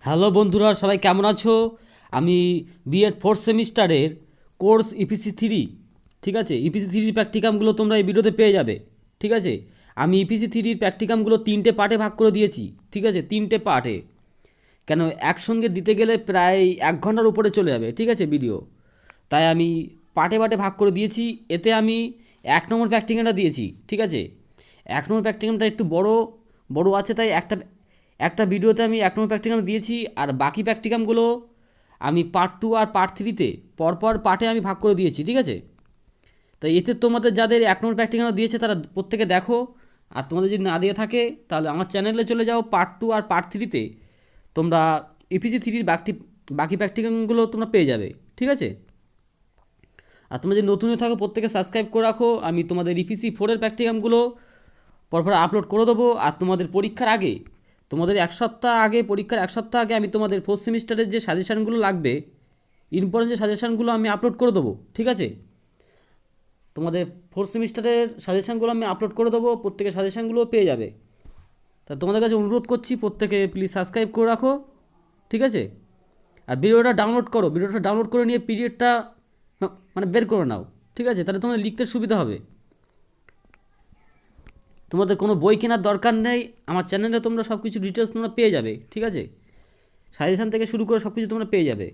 Hello বন্ধুরা, সবাই কেমন আছো? আমি B.Ed 4th সেমিস্টারের কোর্স EPC-3, ঠিক আছে, EPC-3 প্র্যাকটিকামগুলো তোমরা এই ভিডিওতে পেয়ে যাবে। ঠিক আছে, আমি EPC-3 প্র্যাকটিকামগুলো 3টে পার্টে ভাগ করে দিয়েছি। ঠিক আছে, 3টে পার্টে, কেন একসঙ্গে দিতে গেলে প্রায় 1 ঘন্টার উপরে চলে যাবে। ঠিক আছে ভিডিও, তাই আমি পার্টে পার্টে ভাগ করে দিয়েছি। এতে আমি 1 নম্বর প্র্যাকটিকামটা দিয়েছি। ঠিক আছে, 1 নম্বর প্র্যাকটিকামটা একটু বড় আছে, তাই একটা ভিডিওতে আমি 1 নম্বর প্র্যাকটিকাম দিয়েছি। আর বাকি প্র্যাকটিকামগুলো আমি পার্ট 2 আর পার্ট 3তে পরপর পার্টে আমি ভাগ করে দিয়েছি। ঠিক আছে, তাই এতে তোমাদের যাদের 1 নম্বর প্র্যাকটিকাম দিয়েছে তারা প্রত্যেকে দেখো, আর তোমাদের যদি না দিয়ে থাকে তাহলে আমার চ্যানেলে চলে যাও। পার্ট 2 আর পার্ট 3তে তোমরা EPC-3 বাকি প্র্যাকটিকামগুলো তোমরা পেয়ে যাবে। ঠিক আছে, আর তোমরা যদি নতুন হয়ে থাকো প্রত্যেকে সাবস্ক্রাইব করে রাখো। আমি তোমাদের EPC-4 এর প্র্যাকটিকামগুলো পরপর আপলোড করে দেবো। আর তোমাদের পরীক্ষার আগে, তোমাদের পরীক্ষার 1 সপ্তাহ আগে আমি তোমাদের 4th সেমিস্টারের যে সাজেশানগুলো লাগবে, ইম্পর্টেন্ট যে সাজেশানগুলো আমি আপলোড করে দেবো। ঠিক আছে, তোমাদের 4th সেমিস্টারের সাজেশানগুলো আমি আপলোড করে দেবো, প্রত্যেকের সাজেশানগুলো পেয়ে যাবে। তা তোমাদের কাছে অনুরোধ করছি প্রত্যেকে প্লিজ সাবস্ক্রাইব করে রাখো। ঠিক আছে, আর ভিডিওটা ডাউনলোড করে নিয়ে পিডিএফটা মানে বের করে নাও। ঠিক আছে, তাহলে তোমাদের লিখতে সুবিধা হবে। তোমাদের কোনো বই কেনার দরকার নেই, আমার চ্যানেলে তোমরা সব কিছু ডিটেলস তোমরা পেয়ে যাবে। ঠিক আছে, সাজেশান থেকে শুরু করে সব কিছু তোমরা পেয়ে যাবে।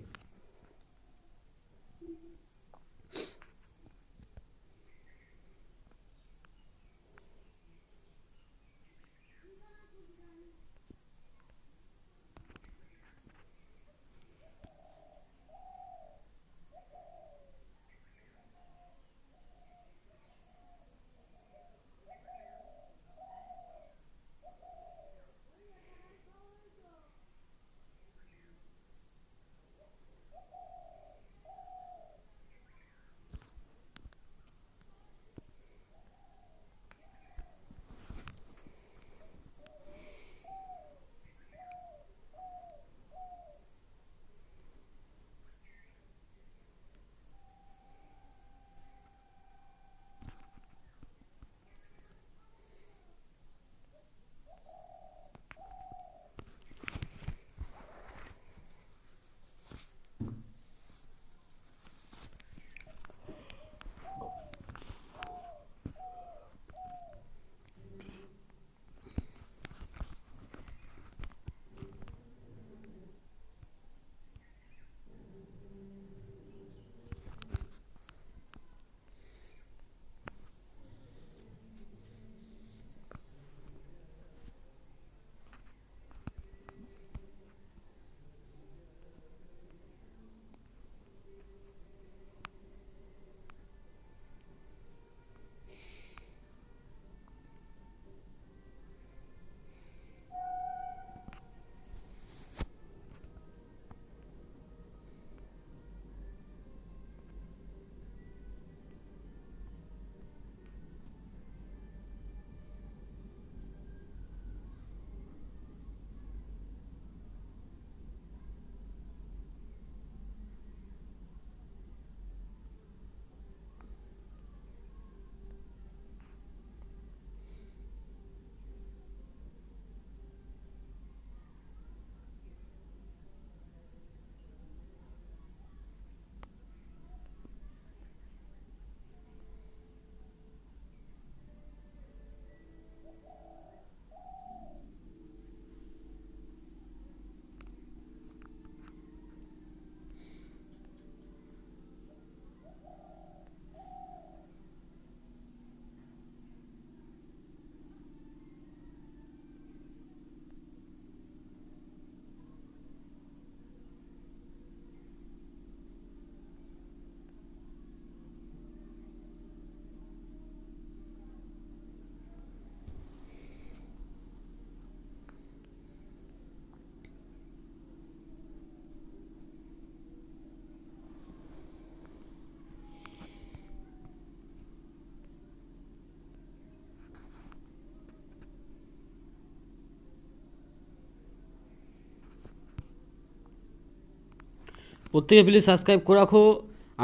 প্রত্যেকে প্লিজ সাবস্ক্রাইব করে রাখো।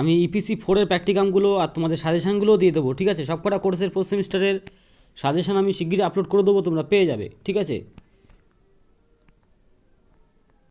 আমি EPC-4 এর প্র্যাকটিকামগুলো আর তোমাদের সাজেশানগুলোও দিয়ে দেবো। ঠিক আছে, সবকটা কোর্সের 4th সেমিস্টারের সাজেশান আমি শিগগিরই আপলোড করে দেবো, তোমরা পেয়ে যাবে। ঠিক আছে।